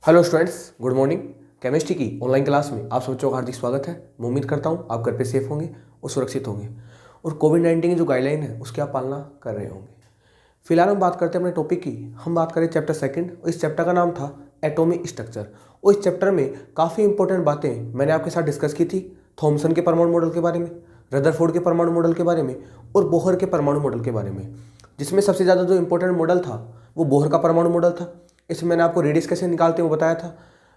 Hello students, good morning. Chemistry की online class में आप सब बच्चों का हार्दिक स्वागत है। मैं उम्मीद करता हूँ आप घर पे सेफ होंगे और सुरक्षित होंगे और कोविड-19 की जो गाइडलाइन है उसकी आप पालना कर रहे होंगे। फिलहाल हम बात करते हैं अपने टॉपिक की। हम बात करें चैप्टर सेकंड और इस चैप्टर का नाम था एटॉमिक स्ट्रक्चर। और इस चैप्टर में काफ़ी इंपॉर्टेंट बातें मैंने आपके साथ डिस्कस की थी। थॉमसन के परमाणु मॉडल के बारे में, रदरफोर्ड के परमाणु मॉडल के बारे में और बोहर के परमाणु मॉडल के बारे में, जिसमें सबसे ज़्यादा जो इंपॉर्टेंट मॉडल था वो बोहर का परमाणु मॉडल था। इसमें मैंने आपको रेडियस कैसे निकालते हुए बताया था,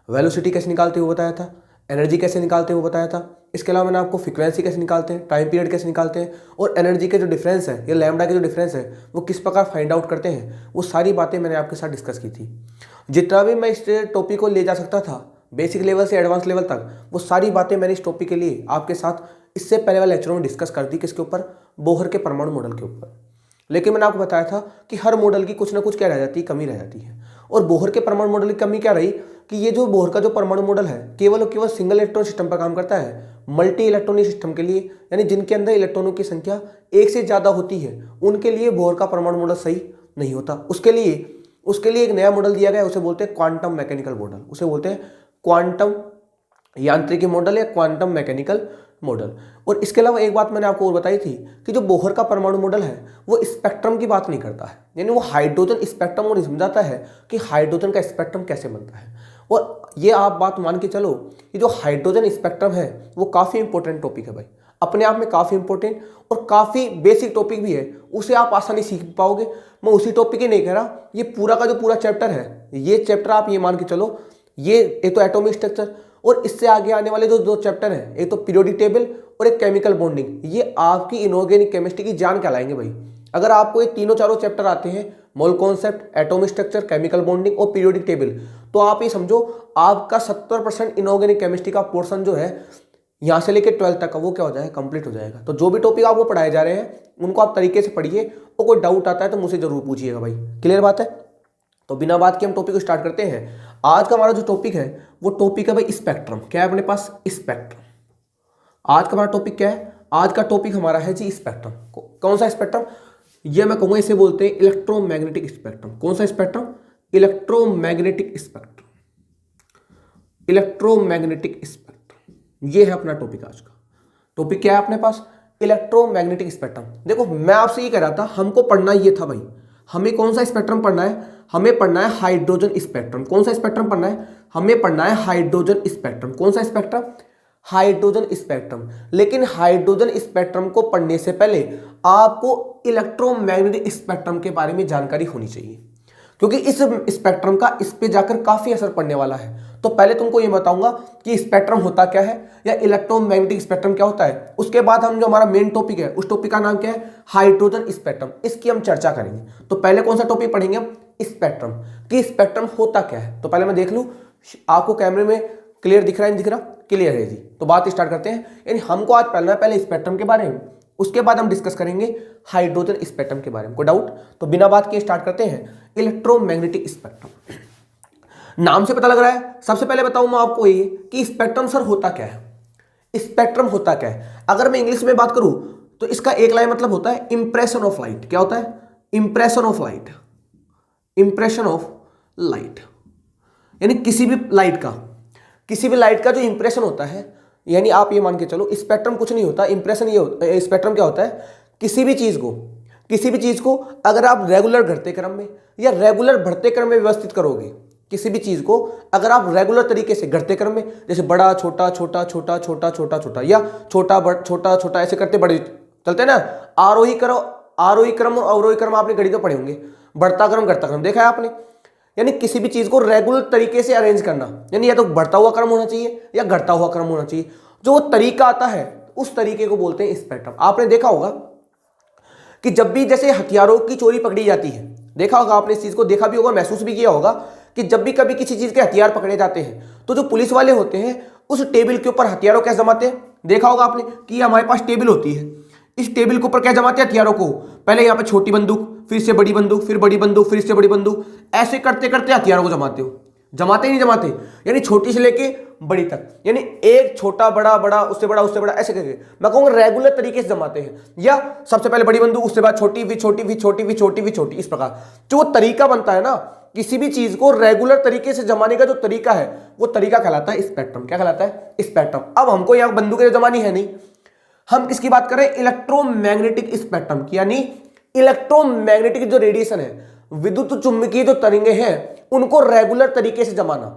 वेलोसिटी कैसे निकालते हुए बताया था, एनर्जी कैसे निकालते हुए बताया था। इसके अलावा मैंने आपको फ्रीक्वेंसी कैसे निकालते हैं, टाइम पीरियड कैसे निकालते हैं और एनर्जी के जो डिफरेंस है या लैम्डा के जो डिफरेंस है वो किस प्रकार फाइंड आउट करते हैं, वो सारी बातें मैंने आपके साथ डिस्कस की थी। जितना भी मैं इस टॉपिक को ले जा सकता था बेसिक लेवल से एडवांस लेवल तक, वो सारी बातें मैंने इस टॉपिक के लिए आपके साथ इससे पहले वाले लेक्चरों में डिस्कस कर दी। किसके ऊपर? बोहर के परमाणु मॉडल के ऊपर। लेकिन मैंने आपको बताया था कि हर मॉडल की कुछ ना कुछ क्या रह जाती है, कमी रह जाती है। और बोहर के परमाणु मॉडल की कमी क्या रही कि ये जो बोहर का जो परमाणु मॉडल है केवल और केवल सिंगल इलेक्ट्रॉन सिस्टम पर काम करता है। मल्टी इलेक्ट्रॉनिक सिस्टम के लिए, यानी जिनके अंदर इलेक्ट्रॉनों की संख्या एक से ज़्यादा होती है, उनके लिए बोहर का परमाणु मॉडल सही नहीं होता। उसके लिए एक नया मॉडल दिया गया है, उसे बोलते हैं क्वांटम मैकेनिकल मॉडल। उसे बोलते हैं क्वांटम यांत्रिकी मॉडल या क्वांटम मैकेनिकल मॉडल। और इसके अलावा एक बात मैंने आपको और बताई थी कि जो बोहर का परमाणु मॉडल है वो स्पेक्ट्रम की बात नहीं करता है, यानी वो हाइड्रोजन स्पेक्ट्रम और समझाता है कि हाइड्रोजन का स्पेक्ट्रम कैसे बनता है। और ये आप बात मान के चलो कि जो हाइड्रोजन स्पेक्ट्रम है वो काफ़ी इंपॉर्टेंट टॉपिक है भाई, अपने आप में काफ़ी इंपॉर्टेंट और काफ़ी बेसिक टॉपिक भी है। उसे आप आसानी सीख पाओगे। मैं उसी टॉपिक ही नहीं कह रहा, ये पूरा का जो पूरा चैप्टर है, ये चैप्टर आप ये मान के चलो, ये तो एटॉमिक स्ट्रक्चर और इससे आगे आने वाले जो दो चैप्टर हैं, एक तो पीरियोडिक टेबल और एक केमिकल बॉन्डिंग, ये आपकी इनऑर्गेनिक केमिस्ट्री की जान कहलाएंगे भाई। अगर आपको ये तीनों चारों चैप्टर आते हैं, mole concept, atomic structure, chemical bonding और पीरियोडिक टेबल, तो आप ये समझो आपका 70% इनऑर्गेनिक केमिस्ट्री का पोर्शन जो है यहाँ से लेकर 12th तक का वो क्या हो जाएगा, कंप्लीट हो जाएगा। तो जो भी टॉपिक आपको पढ़ाए जा रहे हैं उनको आप तरीके से पढ़िए और कोई डाउट आता है तो मुझसे जरूर पूछिएगा भाई। क्लियर बात है? तो बिना बात के हम टॉपिक को स्टार्ट करते हैं। आज का हमारा जो टॉपिक है वो टॉपिक है भाई स्पेक्ट्रम। क्या है अपने पास? स्पेक्ट्रम। आज का हमारा टॉपिक क्या है? आज का टॉपिक हमारा है जी स्पेक्ट्रम। कौन सा स्पेक्ट्रम? ये मैं कहूंगा इसे बोलते हैं इलेक्ट्रोमैग्नेटिक स्पेक्ट्रम। कौन सा spectrum? Electromagnetic spectrum. Electromagnetic spectrum, ये है अपना टॉपिक। आज का टॉपिक क्या है अपने पास? Electromagnetic spectrum. देखो मैं आपसे ये कह रहा था, हमको पढ़ना ये था भाई, हमें कौन सा स्पेक्ट्रम पढ़ना है? हमें पढ़ना है हाइड्रोजन स्पेक्ट्रम। कौन सा स्पेक्ट्रम पढ़ना है? हमें पढ़ना है हाइड्रोजन स्पेक्ट्रम। कौन सा स्पेक्ट्रम? Hydrogen spectrum. लेकिन हाइड्रोजन स्पेक्ट्रम को पढ़ने से पहले आपको इलेक्ट्रोमैग्नेटिक स्पेक्ट्रम के बारे में जानकारी होनी चाहिए, क्योंकि इस स्पेक्ट्रम का इस पे जाकर काफी असर पड़ने वाला है। तो पहले तुमको ये बताऊंगा कि स्पेक्ट्रम होता क्या है या इलेक्ट्रोमैग्नेटिक स्पेक्ट्रम क्या होता है। उसके बाद हम जो हमारा मेन टॉपिक है उस टॉपिक का नाम क्या है? Hydrogen spectrum. इसकी हम चर्चा करेंगे। तो पहले कौन सा टॉपिक पढ़ेंगे हम? स्पेक्ट्रम। कि स्पेक्ट्रम होता क्या है। तो पहले मैं देख लूं आपको कैमरे में क्लियर दिख रहा है, नहीं दिख रहा? क्लियर है जी। तो बात स्टार्ट करते हैं। यानी हमको आज पढ़ना है पहले स्पेक्ट्रम के बारे में, उसके बाद हम डिस्कस करेंगे हाइड्रोजन स्पेक्ट्रम के बारे में। कोई डाउट? तो बिना बात के स्टार्ट करते हैं इलेक्ट्रोमैग्नेटिक स्पेक्ट्रम। नाम से पता लग रहा है। सबसे पहले बताऊं मैं आपको ये कि स्पेक्ट्रम सर होता क्या है। स्पेक्ट्रम होता क्या है? अगर मैं इंग्लिश में बात करूं तो इसका एक लाइन मतलब होता है इंप्रेशन ऑफ लाइट। क्या होता है? Impression of light. Impression of light, यानी किसी भी लाइट का जो इंप्रेशन होता है, यानी आप ये मान के चलो स्पेक्ट्रम कुछ नहीं होता, इंप्रेशन ये होता। स्पेक्ट्रम क्या होता है? किसी भी चीज को अगर आप रेगुलर घटते क्रम में या रेगुलर बढ़ते क्रम में व्यवस्थित करोगे, किसी भी चीज को अगर आप रेगुलर तरीके से घटते क्रम में, जैसे बड़ा छोटा छोटा छोटा छोटा छोटा छोटा या छोटा छोटा छोटा ऐसे करते बड़े चलते हैं ना, आरोही क्रम और अवरोही क्रम आपने गणित में पढ़े होंगे, बढ़ता क्रम घटता क्रम देखा है आपने। यानी किसी भी चीज को रेगुलर तरीके से अरेंज करना, यानी या तो बढ़ता हुआ क्रम होना चाहिए या घटता हुआ क्रम होना चाहिए। जो वो तरीका आता है उस तरीके को बोलते हैं स्पेक्ट्रम। आपने देखा होगा कि जब भी जैसे हथियारों की चोरी पकड़ी जाती है, देखा होगा आपने, इस चीज को देखा भी होगा, महसूस भी किया होगा कि जब भी कभी किसी चीज के हथियार पकड़े जाते हैं तो जो पुलिस वाले होते हैं उस टेबल के ऊपर हथियारों कैसे जमाते हैं। देखा होगा आपने कि हमारे पास टेबल होती है, इस टेबल के ऊपर क्या जमाते हैं? हथियारों को। पहले यहाँ पे छोटी बंदूक, फिर से बड़ी बंदूक, फिर बड़ी बंदूक, फिर से बड़ी बंदूक, ऐसे करते करते हथियारों को जमाते ही नहीं जमाते, यानी छोटी से लेके बड़ी तक, यानी एक छोटा बड़ा बड़ा उससे बड़ा ऐसे करके मैं कहूंगा रेगुलर तरीके से जमाते हैं। या सबसे पहले बड़ी बंदूक, उसके बाद छोटी भी छोटी भी छोटी भी छोटी भी छोटी, इस प्रकार जो तरीका बनता है ना किसी भी चीज को रेगुलर तरीके से जमाने का जो तरीका है वो तरीका कहलाता है स्पेक्ट्रम। क्या कहलाता है? स्पेक्ट्रम। अब हमको यहां बंदूकें जमानी है नहीं, हम किसकी बात कर रहे हैं? इलेक्ट्रोमैग्नेटिक स्पेक्ट्रम की, यानी इलेक्ट्रोमैग्नेटिक जो रेडिएशन है, विद्युत चुंबकीय जो तरंगे हैं उनको रेगुलर तरीके से जमाना।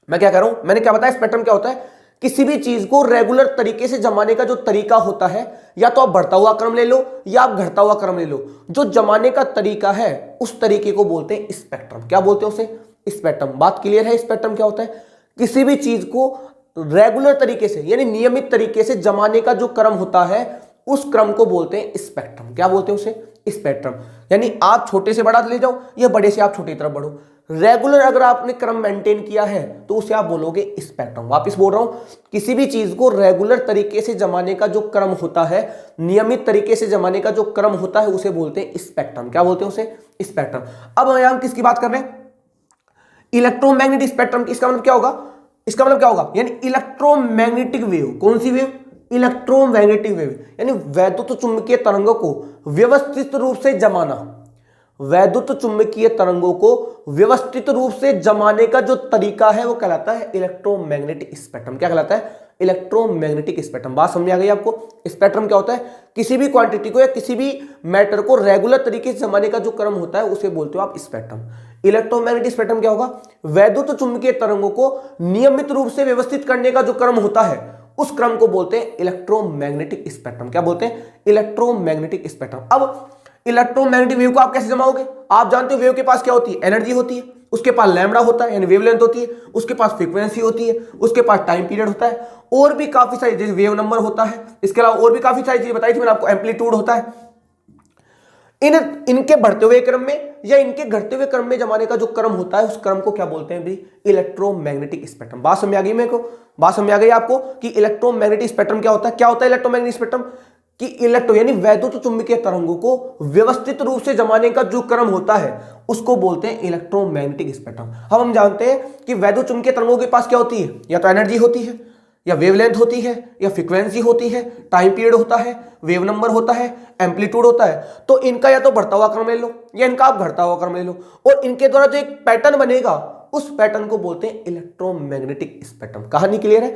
मैं क्या कह रहा हूं? मैंने क्या बताया स्पेक्ट्रम क्या होता है? किसी भी चीज को रेगुलर तरीके से जमाने का जो तरीका होता है, या तो आप बढ़ता हुआ क्रम ले लो या आप घटता हुआ क्रम ले लो, जो जमाने का तरीका है उस तरीके को बोलते हैं स्पेक्ट्रम। क्या बोलते हैं उसे? स्पेक्ट्रम। बात क्लियर है? स्पेक्ट्रम क्या होता है? किसी भी चीज को रेगुलर तरीके से यानी नियमित तरीके से जमाने का जो क्रम होता है उस क्रम को बोलते हैं स्पेक्ट्रम। क्या बोलते हैं उसे? स्पेक्ट्रम। यानी आप छोटे से बड़ा ले जाओ या बड़े से आप छोटी तरफ बढ़ो, रेगुलर अगर आपने क्रम मेंटेन किया है तो उसे आप बोलोगे स्पेक्ट्रम। वापस बोल रहा हूं, किसी भी चीज को रेगुलर तरीके से जमाने का जो क्रम होता है, नियमित तरीके से जमाने का जो क्रम होता है उसे बोलते हैं स्पेक्ट्रम। क्या बोलते हैं उसे? स्पेक्ट्रम। अब यहां किसकी बात कर रहे हैं? Electromagnetic spectrum. इसका मतलब क्या होगा? इसका मतलब क्या होगा? यानी इलेक्ट्रोमैग्नेटिक वेव। कौन सी वेव? इलेक्ट्रोमैग्नेटिक वेव, यानी वैद्युत चुंबकीय तरंगों को व्यवस्थित रूप से जमाना। वैद्युत चुंबकीय तरंगों को व्यवस्थित रूप से जमाने का जो तरीका है वो कहलाता है इलेक्ट्रोमैग्नेटिक स्पेक्ट्रम। क्या कहलाता है? Electromagnetic spectrum. बात समझ आ गई आपको? स्पेक्ट्रम क्या होता है? किसी भी क्वांटिटी को या किसी भी मैटर को रेगुलर तरीके से जमाने का जो क्रम होता है उसे बोलते हो आप स्पेक्ट्रम। इलेक्ट्रोमैग्नेटिक स्पेक्ट्रम क्या होगा? वैद्युत चुंबकीय तरंगों को नियमित रूप से व्यवस्थित करने का जो क्रम होता है उस क्रम को बोलते हैं इलेक्ट्रोमैग्नेटिक स्पेक्ट्रम। क्या बोलते हैं? Electromagnetic spectrum. अब इलेक्ट्रोमैग्नेटिक वेव को आप कैसे जमाओगे? आप जानते हो वेव के पास क्या होती है? एनर्जी होती है, उसके पास लैम्बडा होता है यानी वेवलेंथ होती है, उसके पास फ्रीक्वेंसी होती है, उसके पास टाइम पीरियड होता है, और भी काफी सारी, जैसे वेव नंबर होता है, इसके अलावा और भी काफी सारी चीजें बताई थी मैंने आपको, एम्पलीट्यूड होता है। इनके बढ़ते हुए क्रम में या इनके घटते हुए क्रम में जमाने का जो क्रम होता है उस क्रम को क्या बोलते हैं भाई? Electromagnetic spectrum. बात समझ आ गई मेरे को? बात समझ आ गई आपको कि इलेक्ट्रोमैग्नेटिक स्पेक्ट्रम क्या होता है? क्या होता है इलेक्ट्रोमैग्नेटिक स्पेक्ट्रम? कि इलेक्ट्रो यानी वैद्युत चुंबकीय तरंगों को व्यवस्थित रूप से जमाने का जो क्रम होता है उसको बोलते हैं इलेक्ट्रोमैग्नेटिक स्पेक्ट्रम। हम जानते हैं कि वैद्युत चुंबकीय तरंगों के पास क्या होती है? या तो एनर्जी होती है, या वेवलेंथ होती है, या फ्रीक्वेंसी होती है, टाइम पीरियड होता है, वेव नंबर होता है, एम्पलीट्यूड होता है। तो इनका या तो बढ़ता हुआ क्रम ले लो या इनका आप घटता हुआ क्रम ले लो, और इनके द्वारा जो एक पैटर्न बनेगा उस पैटर्न को बोलते हैं इलेक्ट्रोमैग्नेटिक स्पेक्ट्रम। कहानी क्लियर है?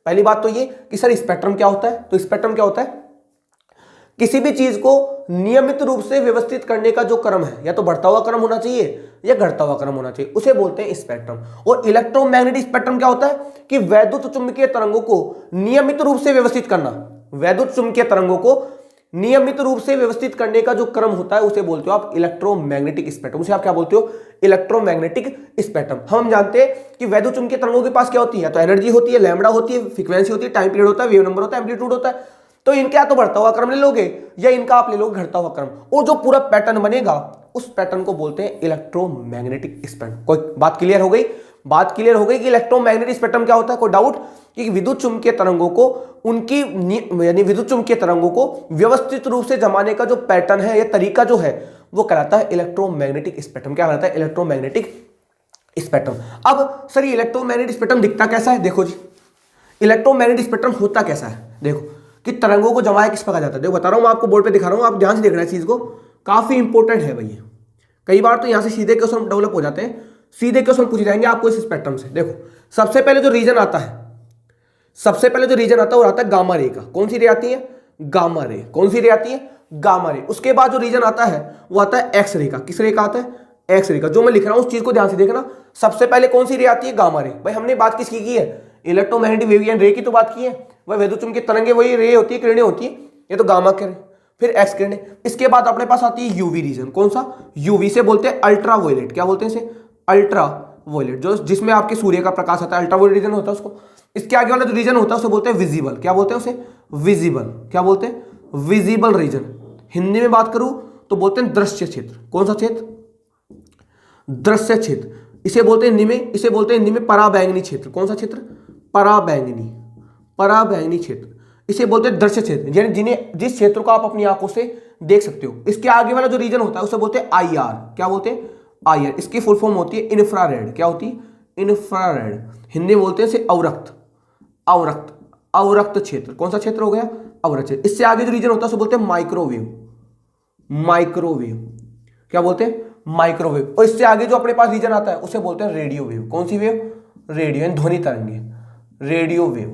पहली बात तो ये कि सर स्पेक्ट्रम क्या होता है? तो स्पेक्ट्रम क्या होता है? किसी भी चीज को नियमित रूप से व्यवस्थित करने का जो क्रम है, या तो बढ़ता हुआ क्रम होना चाहिए या घटता हुआ क्रम होना चाहिए, उसे बोलते हैं स्पेक्ट्रम। और इलेक्ट्रोमैग्नेटिक स्पेक्ट्रम क्या होता है? कि वैद्युत चुंबकीय तरंगों को नियमित रूप से व्यवस्थित करना। वैद्युत चुंबकीय तरंगों को नियमित रूप से व्यवस्थित करने का जो क्रम होता है उसे बोलते हो आप इलेक्ट्रोमैग्नेटिक स्पेक्ट्रम। उसे आप क्या बोलते हो? Electromagnetic spectrum. हम जानते हैं कि वैद्युत चुंबकीय तरंगों के पास क्या होती है? तो एनर्जी होती है, लैम्बडा होती है, फ्रीक्वेंसी होती है, टाइम पीरियड होता है, वेव नंबर होता है, एम्पलीट्यूड होता है। तो इनका तो बढ़ता हुआ क्रम ले लोगे या इनका आप ले लोगे घटता हुआ क्रम, और जो पूरा पैटर्न बनेगा उस पैटर्न को बोलते हैं इलेक्ट्रोमैग्नेटिक स्पेक्ट्रम। कोई बात क्लियर हो गई? बात क्लियर हो गई कि इलेक्ट्रोमैग्नेटिक स्पेक्ट्रम क्या होता है? कोई डाउट? कि विद्युत चुंबकीय तरंगों को उनकी यानी विद्युत चुंबकीय तरंगों को व्यवस्थित रूप से जमाने का जो पैटर्न है या तरीका जो है वो कहलाता है इलेक्ट्रोमैग्नेटिक स्पेक्ट्रम। क्या कहलाता है? Electromagnetic spectrum. अब सर ये इलेक्ट्रोमैग्नेटिक स्पेक्ट्रम दिखता कैसा है? देखो जी, इलेक्ट्रोमैग्नेटिक स्पेक्ट्रम होता कैसा है? देखो कि तरंगों को जमाया किस प्रकार जाता है। देखो बता रहा हूं मैं आपको, बोर्ड पे दिखा रहा हूं, आप ध्यान से देखना है चीज को, काफी इंपॉर्टेंट है भैया। कई बार तो यहां से सीधे क्वेश्चन डेवलप हो जाते हैं, सीधे क्वेश्चन पूछे जाएंगे आपको इस स्पेक्ट्रम से। देखो सबसे पहले जो रीजन आता है, सबसे पहले जो रीजन आता है वो आता है गामा रे का। कौन सी रे आती है? Gamma ray. कौन सी रे आती है? Gamma ray. उसके बाद जो रीजन आता है वो आता है एक्स रे का। किस रे का आता है? एक्स रे का। जो मैं लिख रहा हूं उस चीज को ध्यान से देखना। सबसे पहले कौन सी रे आती है? Gamma ray. भाई हमने बात किसकी की है? इलेक्ट्रोमैग्नेटिक वेव रे की तो बात की है। वह वैद्युत चुंबकीय तरंगे वही रे होती है, किरणें होती है, ये तो गामा किरण, फिर एक्स किरणें। इसके बाद अपने पास आती है यूवी रीजन। कौन सा? यूवी से बोलते हैं अल्ट्रा वायलेट। क्या बोलते हैं इसे? Ultraviolet. जो जिसमें आपके सूर्य का प्रकाश आता है, अल्ट्रा वायलेट रीजन होता है उसको। इसके आगे वाला जो रीजन होता है उसे बोलते हैं विजिबल। क्या बोलते हैं उसे? विजिबल। क्या बोलते हैं? Visible region. हिंदी में बात करूं तो बोलते हैं दृश्य क्षेत्र। कौन सा क्षेत्र? दृश्य क्षेत्र। इसे बोलते हैं हिंदी में, इसे बोलते हैं हिंदी में पराबैंगनी क्षेत्र। कौन सा क्षेत्र? पराबैंगनी। पराबैंगनी क्षेत्र इसे बोलते हैं दृश्य क्षेत्र, यानी जिन्हें जिस क्षेत्र को आप अपनी आंखों से देख सकते हो। इसके आगे वाला जो रीजन होता है उसे बोलते हैं आईआर। क्या बोलते हैं? आईआर। इसकी फुल फॉर्म होती है इंफ्रारेड। क्या होती है? इंफ्रारेड। हिंदी में बोलते हैं इसे अवरक्त। अवरक्त, अवरक्त क्षेत्र। कौन सा क्षेत्र हो गया? अवरक्त क्षेत्र। इससे आगे जो रीजन होता है उसे बोलते हैं माइक्रोवेव। माइक्रोवेव। क्या बोलते हैं? माइक्रोवेव। और इससे आगे जो अपने पास रीजन आता है उसे बोलते हैं रेडियो वेव। कौन सी वेव? रेडियो, यानी ध्वनि तरंगे, रेडियो वेव।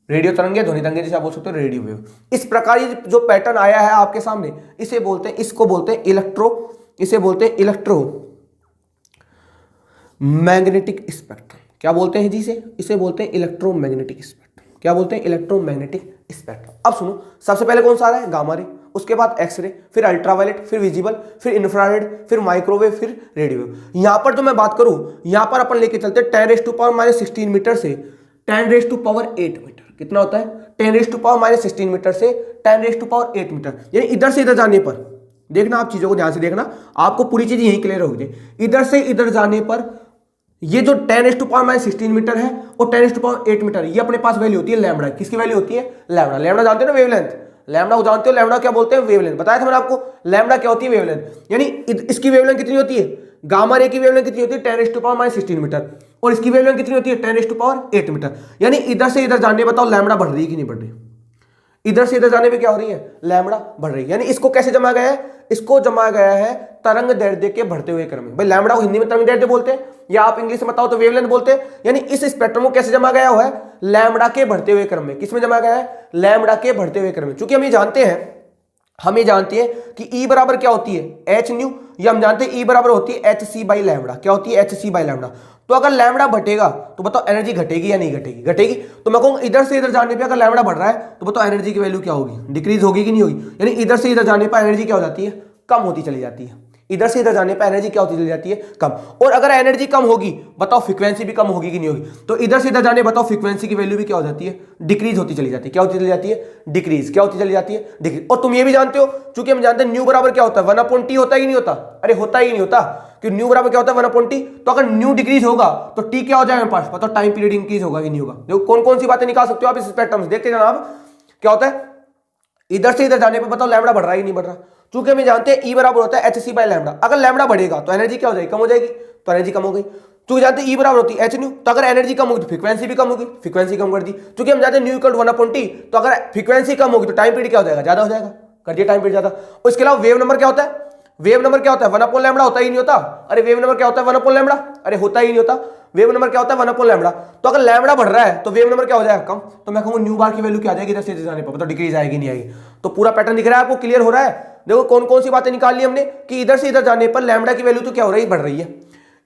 रेडियो तरंगे, ध्वनि तरंगे जैसे आप बोल सकते हो रेडियो वेव। इस प्रकार ये जो पैटर्न आया है आपके सामने, इसे बोलते हैं, इसको बोलते हैं इसे बोलते हैं इलेक्ट्रो मैग्नेटिक स्पेक्ट्रम। क्या बोलते हैं जी इसे बोलते हैं इलेक्ट्रोमैग्नेटिक स्पेक्ट्रम। क्या बोलते हैं? Electromagnetic spectrum. अब सुनो, सबसे पहले कौन सा आ रहा है? गामा रे, उसके बाद एक्सरे, फिर अल्ट्रावायलेट, फिर विजिबल, फिर इंफ्रारेड, फिर माइक्रोवेव, फिर रेडियो वेव। यहां पर जो मैं बात करूं, यहां पर अपन लेके चलते 10⁻⁻16 मीटर से 10⁸8 मीटर। कितना होता है? 10⁻⁻16 मीटर से 10⁸8 मीटर। यानी इधर से इधर जाने पर, देखना आप चीजों को ध्यान से देखना, आपको पूरी चीज यही क्लियर होगी। इधर से इधर जाने पर ये जो 10⁻16 मीटर है और 10⁸8 मीटर, ये अपने पास वैल्यू होती है लैम्बडा। किसकी वैल्यू होती है? लैम्बडा। लैम्बडा जानते हो ना, वेवलेंथ। लैम्बडा को जानते हो? लैम्बडा क्या बोलते हैं? वेवलेंथ। बताया था मैंने आपको, लैम्बडा क्या होती है? वेवलेंथ। यानी इसकी वेवलेंथ कितनी होती है? गामा रे की वेवलेंथ कितनी होती है? 10⁻16 मीटर। और इसकी वेवलेंथ कितनी होती है? 10⁸8 मीटर। यानी इधर से इधर जाने, बताओ लैम्बडा बढ़ रही है कि नहीं बढ़ रही? इधर से इधर जाने पे क्या हो रही है? लैम्बडा बढ़ रही है। यानी इसको कैसे जमा गया है? इसको जमा गया है तरंग दैर्ध्य के बढ़ते हुए क्रम में। भाई लैम्बडा को हिंदी में तरंग दैर्ध्य बोलते हैं, या आप इंग्लिश में बताओ तो वेवलेंथ बोलते हैं। यानी इस स्पेक्ट्रम को कैसे जमा गया हुआ है? लैम्बडा के बढ़ते हुए क्रम में। किसमें जमा गया है? लैम्बडा के बढ़ते हुए क्रम में। चूंकि हम ये जानते हैं कि E बराबर क्या होती है? H new. ये हम जानते हैं E बराबर होती है HC बाई लैम्बडा। क्या होती है? HC by lambda. तो अगर लैम्बडा घटेगा तो बताओ एनर्जी घटेगी या नहीं घटेगी? घटेगी। तो मैं कहूंगा इधर से इधर जाने पे अगर लैम्बडा बढ़ रहा है तो बताओ एनर्जी की वैल्यू क्या होगी? डिक्रीज होगी कि नहीं होगी? यानी इधर से इधर जाने पर एनर्जी क्या हो जाती है? कम होती चली जाती है। इधर से इधर जाने पर एनर्जी क्या होती चली जाती है? कम। और अगर एनर्जी कम होगी, बताओ फ्रीक्वेंसी भी कम होगी कि नहीं होगी? तो इधर से इधर जाने, बताओ फ्रीक्वेंसी की वैल्यू भी क्या हो जाती है? डिक्रीज होती चली जाती है। क्या होती चली जाती है? डिक्रीज। क्या होती चली जाती है? डिक्रीज। और तुम ये भी जानते हो, चूंकि हम जानते हैं न्यू बराबर क्या होता है? 1/T होता है कि नहीं होता? अरे होता ही नहीं होता, कि न्यू बराबर क्या होता है? 1/T। तो अगर न्यू डिक्रीज होगा तो टी क्या हो जाएगा पास? बताओ टाइम पीरियड इंक्रीज होगा कि नहीं होगा? देखो कौन कौन सी बातें निकाल सकते हो आप इस स्पेक्ट्रम से, देखते जाना आप। क्या होता है? इधर से इधर जाने पर बताओ लैम्बडा बढ़ रहा है कि नहीं बढ़ रहा? चूंकि हम जानते हैं E बराबर होता है HC बाई लैम्बडा। अगर लैम्बडा बढ़ेगा तो एनर्जी क्या हो जाएगी? कम हो जाएगी। तो एनर्जी कम हो गई। चूंकि जानते हैं E बराबर होती है H न्यू, तो अगर एनर्जी कम होगी तो फ्रीक्वेंसी भी कम होगी। फ्रीक्वेंसी कम कर दी। चूंकि हम जानते हैं न्यू इक्वल 1/T, तो अगर फ्रीक्वेंसी कम होगी तो टाइम पीरियड क्या हो जाएगा? ज्यादा हो जाएगा। कर दिया टाइम पीरियड ज्यादा। और इसके अलावा वेव नंबर क्या होता है? वेव नंबर क्या होता है? 1/λ होता ही नहीं होता। अरे वेव नंबर क्या होता है? 1/λ। अरे होता ही नहीं होता। वेव नंबर क्या होता है? 1/λ। तो अगर लैम्बडा बढ़ रहा है तो वेव नंबर क्या हो जाएगा? कम। तो मैं कहूंगा न्यू बार की वैल्यू क्या आ जाएगी इधर से इधर जाने पर? तो डिक्रीज आएगी नहीं आएगी? तो पूरा पैटर्न दिख रहा है आपको? क्लियर हो रहा है? देखो कौन कौन सी बातें निकाल ली हमने, कि इधर से इधर जाने पर लैम्बडा की वैल्यू तो क्या हो रही है? बढ़ रही है।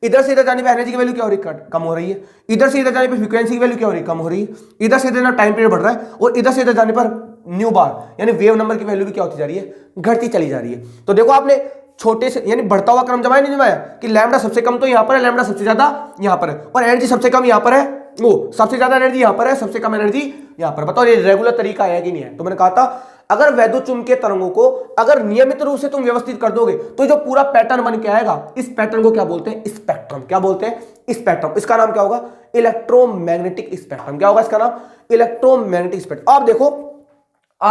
इधर से इधर जाने पर एनर्जी की वैल्यू क्या हो रही है? कम हो रही है। इधर से इधर जाने पर फ्रीक्वेंसी की वैल्यू क्या हो रही है? कम हो रही है। इधर से इधर टाइम पीरियड बढ़ रहा है। और इधर से इधर जाने पर न्यू बार यानी वेव नंबर की वैल्यू भी क्या होती जा रही है? घटती चली जा रही है। तो देखो आपने छोटे से यानी बढ़ता हुआ क्रम जमाया नहीं जमाया, कि लैम्बडा सबसे कम तो यहां पर है, लैम्बडा सबसे ज्यादा यहां पर है, और एनर्जी सबसे कम यहां पर है, वो सबसे ज्यादा एनर्जी यहां पर है, सबसे कम एनर्जी यहां पर। बताओ ये रेगुलर तरीका है कि नहीं है? तो मैंने कहा था अगर वैद्युत चुंबकीय तरंगों को अगर नियमित रूप से तुम व्यवस्थित कर दोगे तो जो पूरा पैटर्न बन के आएगा, इस पैटर्न को क्या बोलते हैं? स्पेक्ट्रम। क्या बोलते हैं? स्पेक्ट्रम। इसका नाम क्या होगा? Electromagnetic spectrum. क्या होगा इसका नाम? Electromagnetic spectrum. आप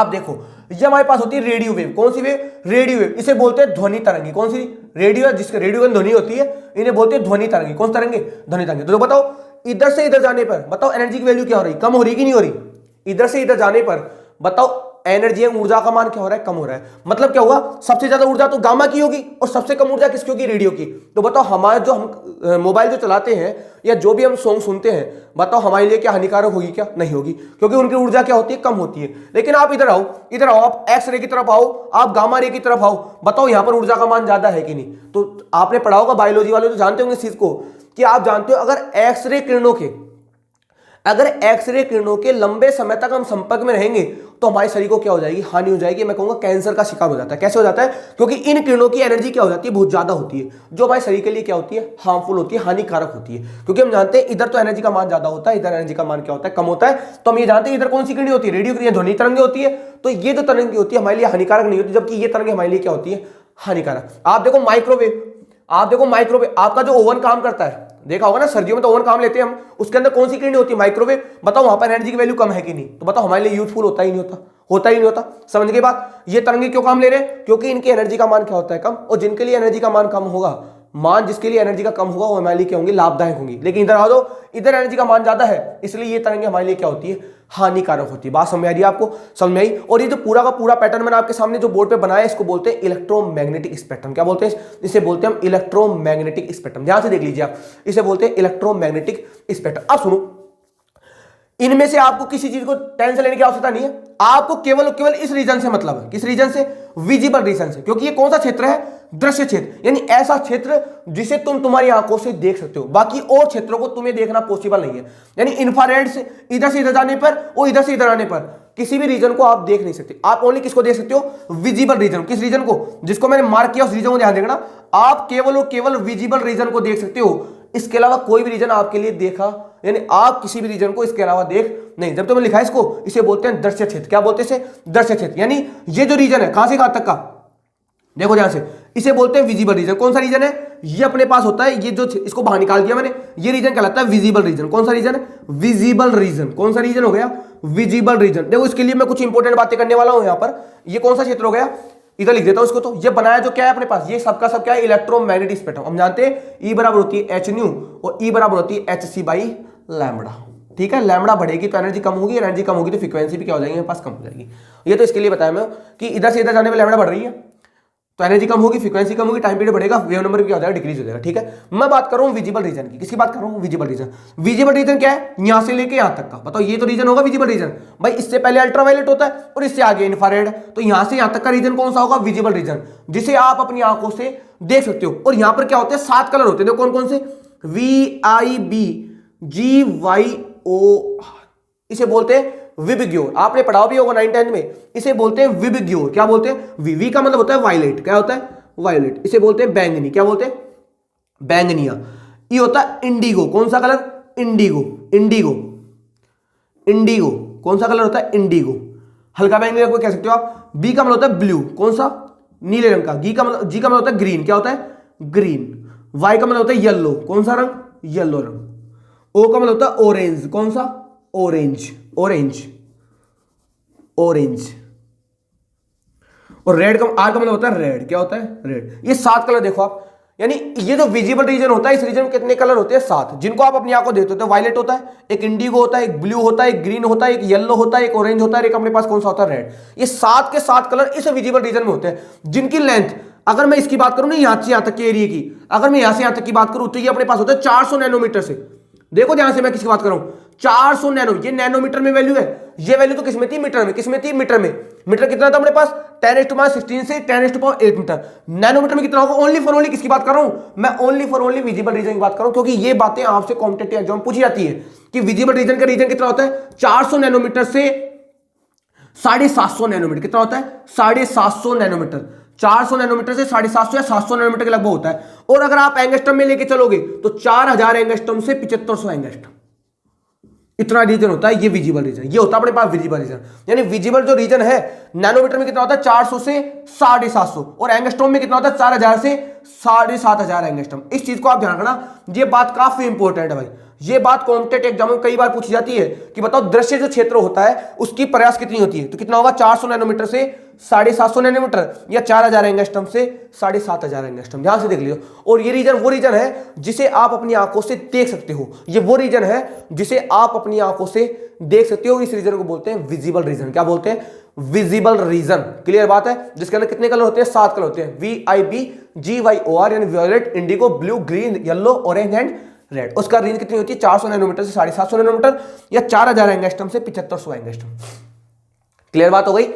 देखो ये हमारे पास होती है रेडियो वेव। कौन सी वेव? Radio wave. इसे बोलते हैं ध्वनि तरंगी। कौन सी? रेडियो, जिसके रेडियो में ध्वनि होती है, इन्हें बोलते हैं ध्वनि तरंगी। कौन तरंगे? ध्वनि तरंगी। तो बताओ इधर से इधर जाने पर बताओ एनर्जी की वैल्यू क्या हो रही? कम हो रही कि नहीं हो रही? इधर से इधर जाने पर बताओ एनर्जी, ऊर्जा का मान क्या हो रहा है? कम हो रहा है। मतलब क्या हुआ? सबसे ज्यादा ऊर्जा तो गामा की होगी और सबसे कम ऊर्जा किसकी होगी? रेडियो की। तो बताओ हमारे जो हम मोबाइल जो चलाते हैं या जो भी हम सॉन्ग सुनते हैं, बताओ हमारे लिए क्या हानिकारक होगी? क्या नहीं होगी, क्योंकि उनकी ऊर्जा क्या होती है? कम होती है। लेकिन आप इधर आओ, आप एक्स रे की तरफ आओ, आप गामा रे की तरफ आओ, बताओ यहां पर ऊर्जा का मान ज्यादा है कि नहीं? तो आपने पढ़ा होगा, बायोलॉजी वाले तो जानते होंगे इस चीज को, कि आप जानते हो अगर एक्सरे किरणों के लंबे समय तक हम संपर्क में रहेंगे तो हमारे शरीर को क्या हो जाएगी? हानि हो जाएगी। मैं कहूंगा कैंसर का शिकार हो जाता है। कैसे हो जाता है? क्योंकि इन किरणों की एनर्जी क्या हो जाती है? बहुत ज्यादा होती है, जो हमारे शरीर के लिए क्या होती है? हार्मफुल होती है, हानिकारक होती है। क्योंकि हम जानते हैं इधर तो एनर्जी का मान ज्यादा होता है, इधर एनर्जी का मान क्या होता है? कम होता है। तो हम ये जानते हैं इधर कौन सी किरणें होती है? रेडियो किरणें, ध्वनि तरंगे होती है। तो ये जो तरंगे होती है हमारे लिए हानिकारक नहीं होती, जबकि ये तरंगे हमारे लिए क्या होती है? हानिकारक। आप देखो माइक्रोवेव, आपका जो ओवन काम करता है, देखा होगा ना, सर्दियों में तो ओवन काम लेते हैं हम, उसके अंदर कौन सी किरणें होती है? माइक्रोवेव। बताओ वहां पर एनर्जी की वैल्यू कम है कि नहीं? तो बताओ हमारे लिए यूजफुल होता ही नहीं होता, होता ही नहीं होता। समझ गए बात? ये तरंगे क्यों काम ले रहे हैं? क्योंकि इनकी एनर्जी का मान क्या होता है? कम। और जिनके लिए एनर्जी का मान कम होगा, जिसके लिए एनर्जी का कम होगा, वो हमारे लिए क्या होंगी? लाभदायक होंगी। लेकिन इधर आ जाओ, इधर एनर्जी का मान ज्यादा है, इसलिए ये तरंगे हमारे लिए क्या होती है? हानिकारक होती है। बात समझ आ रही है आपको? समझ में आई? और ये जो पूरा का पूरा पैटर्न मैंने आपके सामने जो बोर्ड पे बनाया है, इसको बोलते हैं इलेक्ट्रोमैग्नेटिक स्पेक्ट्रम। क्या बोलते हैं? इसे बोलते हैं हम इलेक्ट्रोमैग्नेटिक स्पेक्ट्रम। ध्यान से देख लीजिए आप, इसे बोलते हैं इलेक्ट्रोमैग्नेटिक स्पेक्ट्रम। अब सुनो, इनमें से आपको किसी चीज को टेंशन लेने की आवश्यकता नहीं है, आपको केवल केवल इस रीजन से मतलब है। किस रीजन से? विजिबल रीजन से। क्योंकि ये कौन सा क्षेत्र है? दृश्य क्षेत्र, यानी ऐसा क्षेत्र जिसे तुम तुम्हारी आंखों से देख सकते हो, बाकी और क्षेत्रों को तुम्हें देखना पॉसिबल नहीं है। यानी इंफ्रारेड से इधर जाने पर और इधर से इधर आने पर किसी भी रीजन को आप देख नहीं सकते। आप ओनली किसको देख सकते हो? Visible region. किस रीजन को? जिसको मैंने मार्क किया उस रीजन को ध्यान देखना। आप केवल और केवल विजिबल रीजन को देख सकते हो, इसके अलावा कोई भी रीजन आपके लिए देखा, यानी आप किसी भी रीजन को इसके अलावा देख नहीं। जब तुमने लिखा है इसको, इसे बोलते हैं दृश्य क्षेत्र। क्या बोलते हैं इसे? दृश्य क्षेत्र। यानी ये जो रीजन है, कहां से कहां तक का, देखो ध्यान से, इसे बोलते हैं विजिबल रीजन। कौन सा रीजन है? ये अपने पास होता है, ये जो इसको बाहर निकाल दिया मैंने, ये रीजन कहलाता है विजिबल रीजन। कौन सा रीजन है? Visible region. कौन सा रीजन हो गया? Visible region. देखो इसके लिए मैं कुछ इंपॉर्टेंट बातें करने वाला हूं यहां पर। ये कौन सा क्षेत्र हो गया? इधर लिख देता हूं इसको। तो ये बनाया जो क्या है अपने पास, ये सबका सब क्या है? Electromagnetic spectrum. हम जानते हैं ई बराबर होती है एच न्यू और ई बराबर होती है एच सी बाई लैम्बडा। ठीक है, लैम्बडा बढ़ेगी तो एनर्जी कम होगी, एनर्जी कम होगी तो फ्रीक्वेंसी भी क्या हो जाएगी मेरे पास? कम हो जाएगी। ये तो इसके लिए बताया मैं कि इधर से इधर जाने में लैम्बडा बढ़ रही है तो एनर्जी कम होगी, फ्रीक्वेंसी कम होगी, टाइम पीरियड बढ़ेगा, वेव नंबर भी क्या हो जाएगा? डिक्रीज हो जाएगा। ठीक है, मैं बात कर रहा हूं विजिबल रीजन की। किसकी बात कर रहा हूं? Visible region. विजिबल रीजन क्या है? यहां से लेके यहां तक का। बताओ, ये तो रीजन होगा विजिबल रीजन। भाई इससे पहले अल्ट्रावायलेट होता है और इससे आगे इंफ्रारेड। तो यहां से यहां तक का रीजन कौन सा होगा? विजिबल रीजन, जिसे आप अपनी आंखों से देख सकते हो। और यहां पर क्या होते हैं? 7 कलर होते हैं। देखो कौन कौन से? VIBGYO, इसे बोलते हैं विबग्योर। आपने पढ़ा भी होगा 9th 10th में। इसे बोलते हैं विबग्योर। क्या बोलते हैं? वी का मतलब होता है वायलेट। क्या होता है? वायलेट। इसे बोलते हैं बैंगनी। क्या बोलते हैं? बैंगनिया। ये होता है इंडिगो। कौन सा कलर? इंडिगो। इंडिगो, इंडिगो कौन सा कलर होता है? इंडिगो। हल्का बैंगनी को कह सकते हो आप। बी का मतलब होता है ब्लू। कौन सा? नीले रंग का। जी का मतलब होता है ग्रीन। क्या होता है? ग्रीन। वाई का मतलब होता है येलो। कौन सा रंग? येलो रंग। ओ का मतलब होता है ऑरेंज। कौन सा? ऑरेंज। Orange, orange. और रेड का, आर का मतलब होता है रेड। क्या होता है? रेड। ये 7 कलर देखो आप, यानी ये जो विजिबल रीजन होता है, इस रीजन में कितने कलर होते हैं? 7, जिनको आप अपनी आंखों देखते हो। वायलेट होता है, एक इंडिगो होता है, एक ब्लू होता है, एक ग्रीन होता है, एक येलो होता है, एक ऑरेंज होता है, एक अपने पास कौन सा होता है? रेड। ये 7 के 7 कलर इस विजिबल रीजन में होते हैं, जिनकी लेंथ, अगर मैं इसकी बात करूं ना, यहां से यहां तक के एरिया की, अगर मैं यहां से यहां तक की बात करूं तो ये अपने पास होता है 400 नैनोमीटर से। देखो ध्यान से, मैं किसकी बात कर रहा हूं? 400 नैनो। ये नैनोमीटर में वैल्यू है। ये वैल्यू तो किसमें थी? मीटर में। किसमें थी? मीटर में। मीटर कितना था अपने पास? 10⁻16 से 10⁸ मीटर। नैनोमीटर में कितना होगा? ओनली फॉर ओनली किसकी बात कर रहा हूं मैं? Only for only visible region की बात कर रहा हूं, क्योंकि ये बातें आपसे कॉम्पिटिटिव एग्जाम पूछी जाती है कि विजिबल रीजन का रीजन कितना होता है? 400 नैनोमीटर से 750 नैनोमीटर। कितना होता है? 750 नैनोमीटर। 400 नैनोमीटर से 750 या 700 नैनोमीटर के लगभग होता है। और अगर आप एंगस्ट्रम में लेके चलोगे तो 4000 एंगस्ट्रम से 7500 एंगस्ट्रम, इतना रीजन होता है ये विजिबल रीजन। ये होता है अपने पास विजिबल रीजन। यानी विजिबल जो रीजन है नैनोमीटर में कितना होता है? 400 से 750, और एंगस्ट्रॉम में कितना होता है? 4000 से 7500 एंगस्ट्रॉम। इस चीज को आप ध्यान रखना, ये बात काफी इंपॉर्टेंट है भाई। ये बात कॉम्पिटेटिव एग्जाम में कई बार पूछी जाती है कि बताओ दृश्य जो क्षेत्र होता है उसकी प्रयास कितनी होती है? तो कितना होगा? 400 नैनोमीटर से 750 नैनोमीटर, या 4000 एंगस्ट्रॉम से 7500 एंगस्ट्रॉम। ध्यान से देख लीजिए। और ये रीजन वो रीजन है जिसे आप अपनी आंखों से देख सकते हो। ये वो रीजन है जिसे आप अपनी आंखों से देख सकते हो। इस रीजन को बोलते हैं विजिबल रीजन। क्या बोलते हैं? Visible region. क्लियर बात है? जिसके अंदर कितने कलर होते हैं? 7 कलर होते हैं। VIBGYOR, यानी violet, indigo, blue, green, yellow, orange and red. उसका रेंज कितनी होती है? 400 नैनोमीटर से 750 नैनोमीटर, या 4000 एंगस्ट्रॉम से 7500 एंगस्ट्रॉम। क्लियर बात हो गई?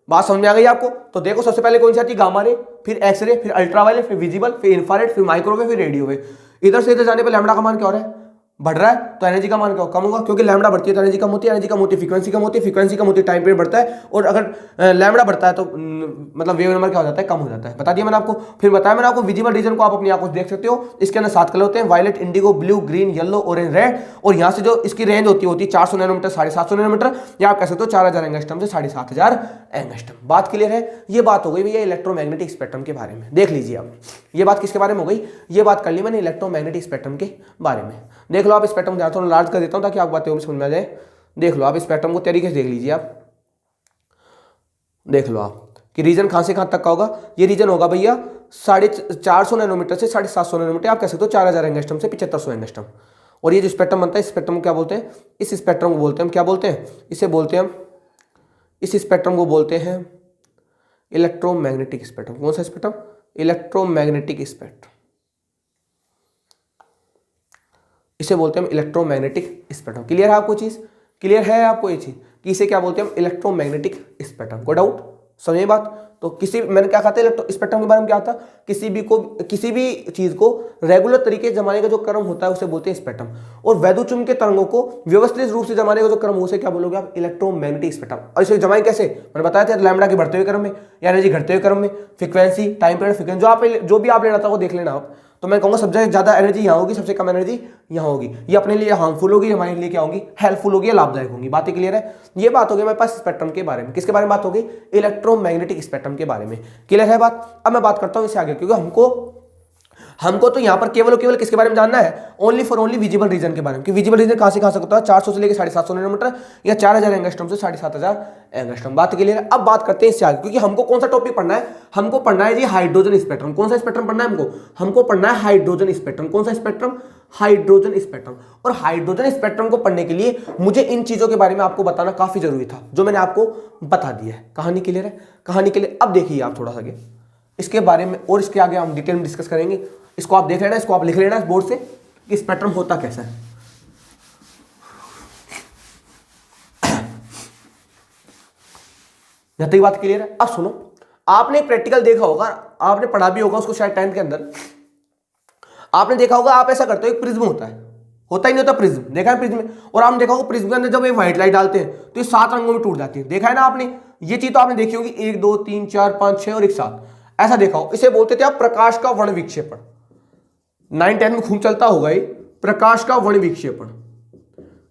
बात समझ में आ गई आपको? तो देखो, सबसे पहले कौन सी आती है? गामा रे, फिर एक्सरे, फिर अल्ट्रावायलेट, फिर विजिबल, फिर इंफ्रारेड, फिर माइक्रोवेव, फिर रेडियो वेव। इधर से इधर जाने पर लैम्बडा का मान क्या हो रहा है? बढ़ रहा है, तो एनर्जी का मान क्या कम होगा? क्योंकि लैम्बडा बढ़ती है तो एनर्जी कम होती है, एनर्जी कम होती है फ्रीक्वेंसी कम होती है, फ्रीक्वेंसी कम होती है टाइम पीरियड बढ़ता है, और अगर लैम्बडा बढ़ता है तो मतलब वेव नंबर क्या हो जाता है? कम हो जाता है। बता दिया मैंने आपको। फिर बताया मैंने आपको विजिबल रीजन को आप अपनी आंखों से देख सकते हो। इसके अंदर 7 कलर होते हैं, violet, indigo, blue, green, yellow, orange, red. और यहाँ से जो इसकी रेंज होती है 400 नैनोमीटर, 750 नैनोमीटर, या आप कह सकते हो 4000 एंगस्ट्रॉम से 7500 एंगस्ट्रॉम। बात क्लियर है? ये बात हो गई भैया इलेक्ट्रोमैग्नेटिक स्पेक्ट्रम के बारे में। देख लीजिए अब, ये बात किसके बारे में हो गई? ये बात कर ली मैंने इलेक्ट्रोमैग्नेटिक स्पेक्ट्रम के बारे में। देख लो आप स्पेक्ट्रम, थोड़ा लार्ज कर देता हूं ताकि आपको बातें समझ में आ जाए। देख लो आप स्पेक्ट्रम को तरीके से देख लीजिए आप। देख लो आप कि रीजन कहां से कहां तक का होगा। ये रीजन होगा भैया 450 नैनोमीटर से 750 नैनोमीटर, आप कह सकते हो 4000 एंगस्ट्रॉम से 7500 एंगस्ट्रॉम। और ये जो स्पेक्ट्रम बनता है, स्पेक्ट्रम को क्या बोलते हैं, इस स्पेक्ट्रम को बोलते हैं हम, क्या बोलते हैं, इसे बोलते हैं हम, इस स्पेक्ट्रम को बोलते हैं इलेक्ट्रोमैग्नेटिक स्पेक्ट्रम। कौन सा स्पेक्ट्रम, इलेक्ट्रोमैग्नेटिक स्पेक्ट्रम, इसे बोलते हैं हम इलेक्ट्रोमैग्नेटिक स्पेक्ट्रम। क्लियर है आपको चीज, क्लियर है आपको ये चीज कि इसे क्या बोलते हैं हम, इलेक्ट्रोमैग्नेटिक स्पेक्ट्रम। कोई डाउट, समझिए बात। तो किसी, मैंने क्या कहा था इलेक्ट्रो स्पेक्ट्रम के बारे में, क्या था, किसी भी चीज को रेगुलर तरीके से जमाने का जो क्रम होता है उसे बोलते हैं स्पेक्ट्रम, और वैद्युत के तरंगों को व्यवस्थित रूप से जमाने का जो क्रम उसे क्या बोलोगे आप, इलेक्ट्रोमैग्नेटिक स्पेक्ट्रम। और इसे जमाएं कैसे, मैंने बताया था लैम्बडा के बढ़ते हुए क्रम में या एनर्जी घटते हुए क्रम में, फ्रीक्वेंसी, टाइम पीरियड, फ्रीक्वेंसी, जो भी आप लेना था वो देख लेना आप। तो मैं कहूँगा सबसे ज़्यादा एनर्जी यहाँ होगी, सबसे कम एनर्जी यहाँ होगी। ये अपने लिए हार्मफुल होगी, हमारे लिए क्या होगी, हेल्पफुल होगी, लाभदायक होगी। बातें क्लियर है। ये बात होगी हमारे पास स्पेक्ट्रम के बारे में। किसके बारे में बात होगी, इलेक्ट्रोमैग्नेटिक स्पेक्ट्रम के बारे में। क्लियर है बात। अब मैं बात करता हूँ इससे आगे, क्योंकि हमको तो यहाँ पर केवल और केवल किसके बारे में जानना है, only for only visible region के बारे में। कि विजिबल रीजन कहाँ से कहाँ सकता है, 400 से लेकर 750 नैनोमीटर या 4000 एंगस्ट्रॉम से 7500 एंगस्ट्रॉम। बात क्लियर है। अब बात करते हैं इससे आगे, क्योंकि हमको कौन सा टॉपिक पढ़ना है, हमको पढ़ना है जी हाइड्रोजन स्पेक्ट्रम। कौन सा स्पेक्ट्रम पढ़ना है हमको पढ़ना है हाइड्रोजन स्पेक्ट्रम। कौन सा स्पेक्ट्रम, हाइड्रोजन स्पेक्ट्रम। और हाइड्रोजन स्पेक्ट्रम को पढ़ने के लिए मुझे इन चीजों के बारे में आपको बताना काफी जरूरी था, जो मैंने आपको बता दिया है। कहानी क्लियर है, कहानी के लिए। अब देखिए आप थोड़ा सा आगे इसके बारे में, और इसके आगे हम डिटेल में डिस्कस करेंगे। इसको आप देख लेना, इसको आप लिख लेना इस बोर्ड से कि स्पेक्ट्रम होता कैसा है। यहां तक बात क्लियर है। अब सुनो, आपने प्रैक्टिकल देखा होगा, आपने पढ़ा भी होगा उसको शायद 10th के अंदर। आपने देखा होगा, आप ऐसा करते हो, एक प्रिज्म होता ही नहीं होता प्रिज्म, देखा है प्रिज्म। और आपने देखा होगा प्रिज्म के अंदर जब ये व्हाइट लाइट डालते हैं तो ये 7 रंगों में टूट जाती है। देखा है ना आपने, ये चीज तो आपने देखी होगी, 1 2 3 4 5 6 और एक 7, ऐसा देखा हो। इसे बोलते थे आप प्रकाश का वर्ण विक्षेपण। 9-10 में खूब चलता होगा ये प्रकाश का वर्ण विक्षेपण,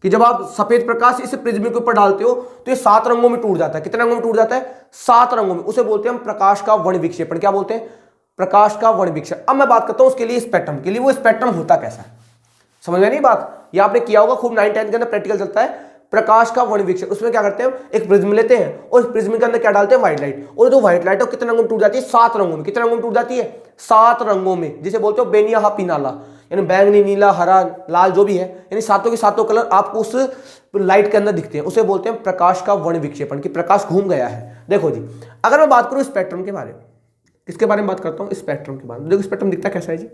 कि जब आप सफेद प्रकाश इस प्रिज्म के ऊपर डालते हो तो ये 7 रंगों में टूट जाता है। कितने रंगों में टूट जाता है, 7 रंगों में। उसे बोलते हैं हम प्रकाश का वर्ण विक्षेपण। क्या बोलते हैं, प्रकाश का वर्ण विक्षेपण। अब मैं बात करता हूं उसके लिए स्पेक्ट्रम के लिए, वो स्पेक्ट्रम होता कैसा है, समझ में नहीं बात। ये आपने किया होगा खूब, 9-10 के अंदर प्रैक्टिकल चलता है प्रकाश का वर्ण विक्षेपण। उसमें क्या करते हैं, एक प्रिज्म लेते हैं और इस प्रिज्म के अंदर क्या डालते हैं, व्हाइट लाइट। और जो व्हाइट लाइट है कितने रंगों में टूट जाती है, 7 रंगों में। कितने रंगों में टूट जाती है, 7 रंगों में। जिसे बोलते हो बेनिया हा पिनाला, यानी बैंगनी, नीला, हरा, लाल, जो भी है, यानी सातों के सातों कलर आपको उस लाइट के अंदर दिखते हैं। उसे बोलते हैं प्रकाश का वर्ण विक्षेपण, कि प्रकाश घूम गया है। देखो जी, अगर मैं बात करूं स्पेक्ट्रम के बारे में, किसके बारे में बात करता हूं, स्पेक्ट्रम के बारे में। देखो स्पेक्ट्रम दिखता कैसा है जी।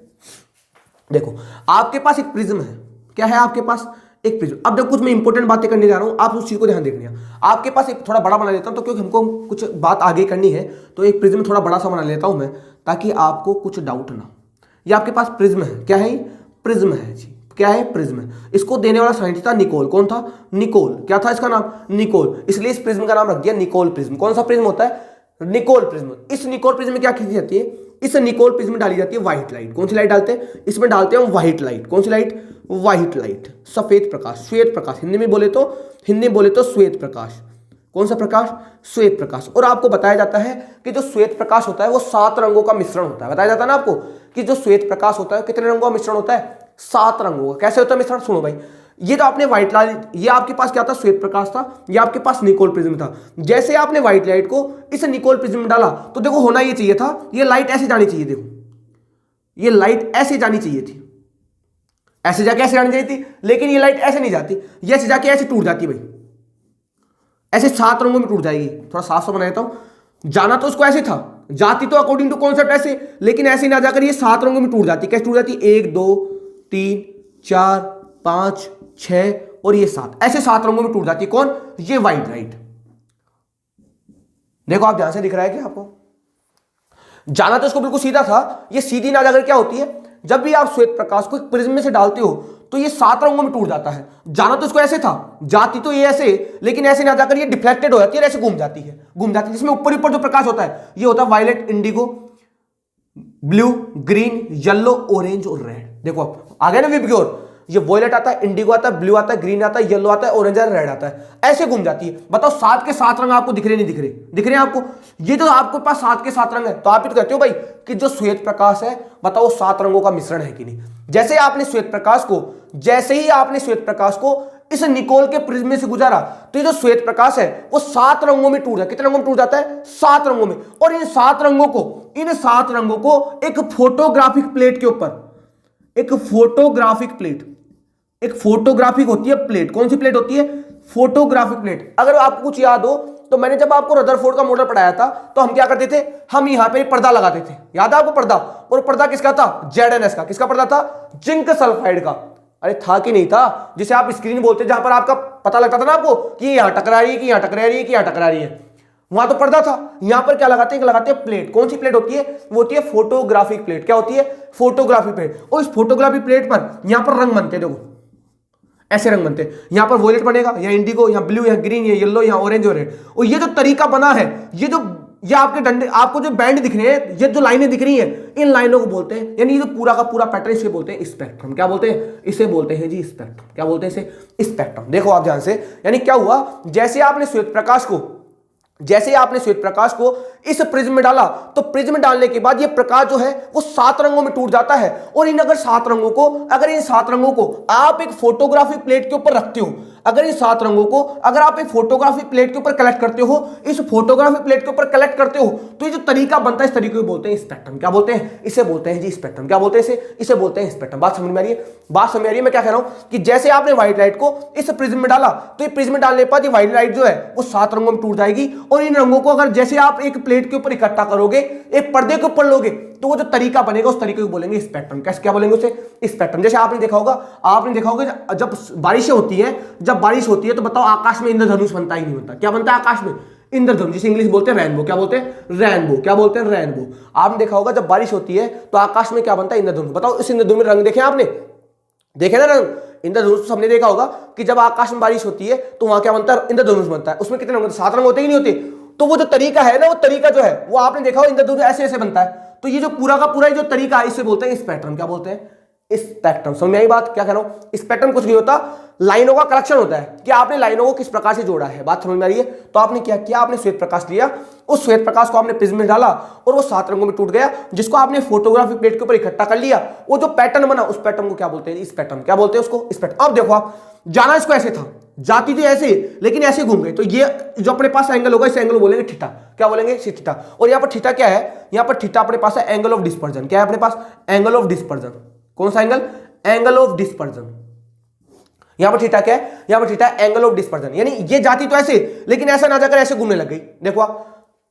देखो आपके पास एक प्रिज्म है, क्या है आपके पास, एक प्रिज्म। अब जब कुछ मैं इंपॉर्टेंट बातें करने जा रहा हूं, आप उस चीज को ध्यान देखनी है। आपके पास एक थोड़ा बड़ा बना लेता हूं, तो क्योंकि हमको कुछ बात आगे करनी है, तो एक प्रिज्म थोड़ा बड़ा सा बना लेता हूं मैं, ताकि आपको कुछ डाउट ना। ये आपके पास प्रिज्म है, क्या है, प्रिज्म है जी। क्या है, प्रिज्म है। इसको देने वाला साइंटिस्ट था निकोल। कौन था, निकोल। क्या था इसका नाम, निकोल। इसलिए इस प्रिज्म का नाम रख दिया निकोल प्रिज्म। कौन सा प्रिज्म होता है, निकोल प्रिज्म। इस निकोल प्रिज्म में क्या की जाती है, इस निकोल प्रिज्म में डाली जाती है व्हाइट लाइट। कौन सी लाइट डालते हैं, इसमें डालते हैं व्हाइट लाइट। कौन सी लाइट, व्हाइट लाइट, सफेद प्रकाश, श्वेत प्रकाश। हिंदी में बोले तो श्वेत प्रकाश। कौन सा प्रकाश, श्वेत प्रकाश। और आपको बताया जाता है कि जो श्वेत प्रकाश होता है वो 7 रंगों का मिश्रण होता है। बताया जाता है ना आपको कि जो श्वेत प्रकाश होता है कितने रंगों का मिश्रण होता है, 7 रंगों का। कैसे होता है मिश्रण, सुनो भाई। ये जो आपने व्हाइट लाइट, ये आपके पास क्या था, श्वेत प्रकाश था। ये आपके पास निकोल प्रिज्म था। जैसे आपने व्हाइट लाइट को इस निकोल प्रिज्म में डाला, तो देखो होना ये चाहिए था, ये लाइट ऐसे जानी चाहिए। देखो ये लाइट ऐसे जानी चाहिए थी, ऐसे जाके ऐसे जानी चाहिए थी, लेकिन ये लाइट ऐसे नहीं जाती, ये ऐसे जाके ऐसे टूट जाती भाई, ऐसे 7 रंगों में टूट जाएगी। थोड़ा साफ सा बना देता हूं। जाना तो उसको ऐसे था, जाती तो अकॉर्डिंग टू कॉन्सेप्ट ऐसे, लेकिन ऐसे ना जाकर ये 7 रंगों में टूट जाती। कैसे टूट जाती, 1 2 3 4 5 6 और ये 7, ऐसे 7 रंगों में टूट जाती। कौन, ये व्हाइट लाइट। देखो आप ध्यान से दिख रहा है क्या आपको, जाना तो इसको बिल्कुल सीधा था, ये सीधी ना जाकर क्या होती है, जब भी आप श्वेत प्रकाश को एक प्रिज्म में से डालते हो तो ये 7 रंगों में टूट जाता है। जाना तो इसको ऐसे था, जाती तो ये ऐसे, लेकिन ऐसे ना जाकर ये डिफ्लेक्टेड हो जाती है, ऐसे घूम जाती है, जिसमें ऊपर ऊपर जो प्रकाश होता है ये होता है violet, indigo, blue, green, yellow, orange और रेड। देखो आप आ गए ना विप की ओर, ये वॉयलेट आता है, इंडिगो आता है, ब्लू आता है, ग्रीन आता है, येलो आता है, ऑरेंज आता है, रेड आता है, ऐसे घूम जाती है। बताओ 7 के 7 रंग आपको दिख रहे नहीं दिख रहे, दिख रहे हैं आपको, ये तो आपके पास 7 के 7 रंग है। तो आप ही तो कहते हो भाई कि जो श्वेत प्रकाश है बताओ 7 रंगों का मिश्रण है कि नहीं। जैसे आपने श्वेत प्रकाश को इस निकोल के प्रिज्म से गुजारा, तो ये जो श्वेत प्रकाश है वो 7 रंगों में टूट जाता है। कितने रंगों में टूट जाता है, 7 रंगों में। और इन 7 रंगों को एक फोटोग्राफिक प्लेट के ऊपर, एक फोटोग्राफिक प्लेट, एक फोटोग्राफिक होती है प्लेट। कौन सी प्लेट होती है? Photographic plate. अगर आपको कुछ याद हो तो मैंने जब आपको रदरफोर्ड का मॉडल पढ़ाया था तो हम क्या करते थे, हम यहां पे पर्दा लगाते थे, याद है आपको पर्दा? और पर्दा किसका था? ZNS का। किसका पर्दा था? जिंक सल्फाइड का। अरे था कि नहीं था? जिसे आप स्क्रीन बोलते, जहां पर आपका पता लगता था ना आपको कि यहां टकरा रही है, कि यहां टकरा रही है, कि यहां टकरा रही है, वहां तो पर्दा था। यहां पर क्या लगाते हैं? लगाते हैं प्लेट। कौन सी प्लेट होती है? वो होती है फोटोग्राफिक प्लेट। क्या होती है? Photographic plate. और इस फोटोग्राफिक प्लेट पर यहां पर रंग बनते हैं, देखो ऐसे रंग बनते हैं। यहां पर वॉयलेट बनेगा, यहाँ इंडिगो, यहाँ ब्लू, यहाँ ग्रीन, यहाँ येलो, यहाँ ऑरेंज और रेड। और ये जो तरीका बना है, ये आपके डंडे, आपको जो बैंड दिख रहे हैं, ये जो लाइनें दिख रही हैं, इन लाइनों को बोलते हैं, यानी ये जो पूरा का पूरा पैटर्न, इसे बोलते हैं स्पेक्ट्रम। क्या बोलते हैं? इसे बोलते हैं जी स्पेक्ट्रम। क्या बोलते हैं इसे? स्पेक्ट्रम। देखो आप ध्यान से, यानी क्या हुआ, जैसे आपने श्वेत प्रकाश को इस प्रिज्म में डाला, तो प्रिज्म में डालने के बाद ये प्रकाश जो है वो 7 रंगों में टूट जाता है। और इन 7 रंगों को आप एक फोटोग्राफी प्लेट के ऊपर रखते हो, अगर इन 7 रंगों को अगर आप एक फोटोग्राफी प्लेट के ऊपर कलेक्ट करते हो, इस फोटोग्राफी प्लेट के ऊपर कलेक्ट करते हो, तो ये जो तरीका बनता है, इस तरीके को बोलते हैं स्पेक्ट्रम। क्या बोलते हैं? इसे बोलते हैं जी स्पेक्ट्रम। क्या बोलते हैं इसे बोलते हैं स्पेक्ट्रम। बात समझ में आ रही है? बात समझ आ रही है? मैं क्या कह रहा हूं कि जैसे आपने व्हाइट लाइट को इस प्रिज्म में डाला, तो ये प्रिज्म में डालने के बाद ये व्हाइट लाइट जो है वो 7 रंगों में टूट जाएगी। और इन रंगों को अगर जैसे आप एक प्लेट के ऊपर इकट्ठा करोगे, एक पर्दे के ऊपर लोगे, तो वो जो तरीका बनेगा, उस तरीके को बोलेंगे स्पेक्ट्रम। क्या बोलेंगे उसे? स्पेक्ट्रम। जैसे आपने देखा होगा जब बारिश होती है तो बताओ आकाश में इंद्रधनुष बनता ही नहीं बनता? क्या बनता है आकाश में? इंद्रधनुष, जिसे इंग्लिश बोलते हैं रेनबो। क्या बोलते हैं? रेनबो। क्या बोलते हैं? रेनबो। आपने देखा होगा जब बारिश होती है तो आकाश में क्या बनता है? इंद्रधनुष। बताओ इस इंद्रधनुष में रंग देखे आपने? देखे ना रंग? इंद्रधनुष हमने देखा होगा कि जब आकाश में बारिश होती है तो वहां क्या बनता है? इंद्रधनुष बनता है। उसमें कितने रंग? 7 रंग होते ही नहीं होते? तो वो जो तरीका है ना, वो तरीका जो है वो आपने देखा हो, इंद्रधनुष ऐसे ऐसे बनता है। तो ये जो पूरा का पूरा जो तरीका है, इसे बोलते हैं स्पेक्ट्रम। क्या बोलते हैं? स्पेक्ट्रम। समझ में आई बात? क्या कह रहा हूं? स्पेक्ट्रम कुछ नहीं होता, लाइनों का कलेक्शन होता है कि आपने लाइनों को किस प्रकार से जोड़ा है। बात समझ में आ रही है? तो आपने क्या किया? आपने श्वेत प्रकाश लिया, उस श्वेत प्रकाश को आपने प्रिज्म में डाला और वो 7 रंगों में टूट गया, जिसको आपने फोटोग्राफी प्लेट के ऊपर इकट्ठा कर लिया। वो जो पैटर्न बना, उस पैटर्न को क्या बोलते हैं? स्पेक्ट्रम। क्या बोलते हैं उसको? स्पेक्ट्रम। अब देखो, आप जाना इसको ऐसे था, जाती थी ऐसे, लेकिन ऐसे घूम गए, तो ये जो अपने पास एंगल होगा, इस एंगल बोलेंगे थीटा। क्या बोलेंगे? थीटा। और यहां पर थीटा क्या है? यहां पर थीटा अपने पास है एंगल ऑफ डिस्पर्जन। क्या है अपने पास? Angle of dispersion. कौन सा एंगल? Angle of dispersion. यहां पर थीटा क्या है? यहां पर थीटा एंगल ऑफ डिस्पर्जन। यानी ये जाती तो ऐसे, लेकिन ऐसा ना जाकर ऐसे घूमने लग गई। देखो आप,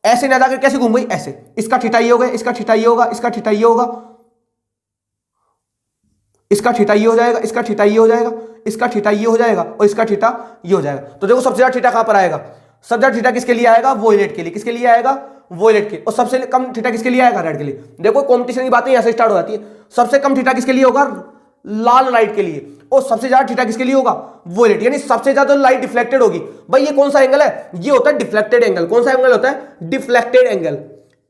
ऐसे ना जाकर कैसे घूम गई? ऐसे। इसका थीटा ये होगा, इसका थीटा ये होगा, इसका थीटा ये होगा, इसका थीटा ये हो जाएगा, इसका थीटा ये हो जाएगा, इसका थीटा ये हो जाएगा, और इसका थीटा ये हो जाएगा। तो देखो सबसे ज्यादा थीटा कहां पर आएगा? सबसे ज्यादा थीटा किसके लिए आएगा? वॉयलेट के लिए। किसके लिए आएगा? वॉयलेट के। और सबसे कम थीटा किसके लिए आएगा? रेड के लिए। देखो कंपटीशन की बातें यहां से स्टार्ट हो जाती है। सबसे कम थीटा किसके लिए होगा? लाल लाइट के लिए। और सबसे ज्यादा थीटा किसके लिए होगा? वॉयलेट। यानी सबसे ज्यादा लाइट डिफ्लेक्टेड होगी। भाई ये कौन सा एंगल है? ये होता है डिफ्लेक्टेड एंगल। कौन सा एंगल होता है? Deflected angle.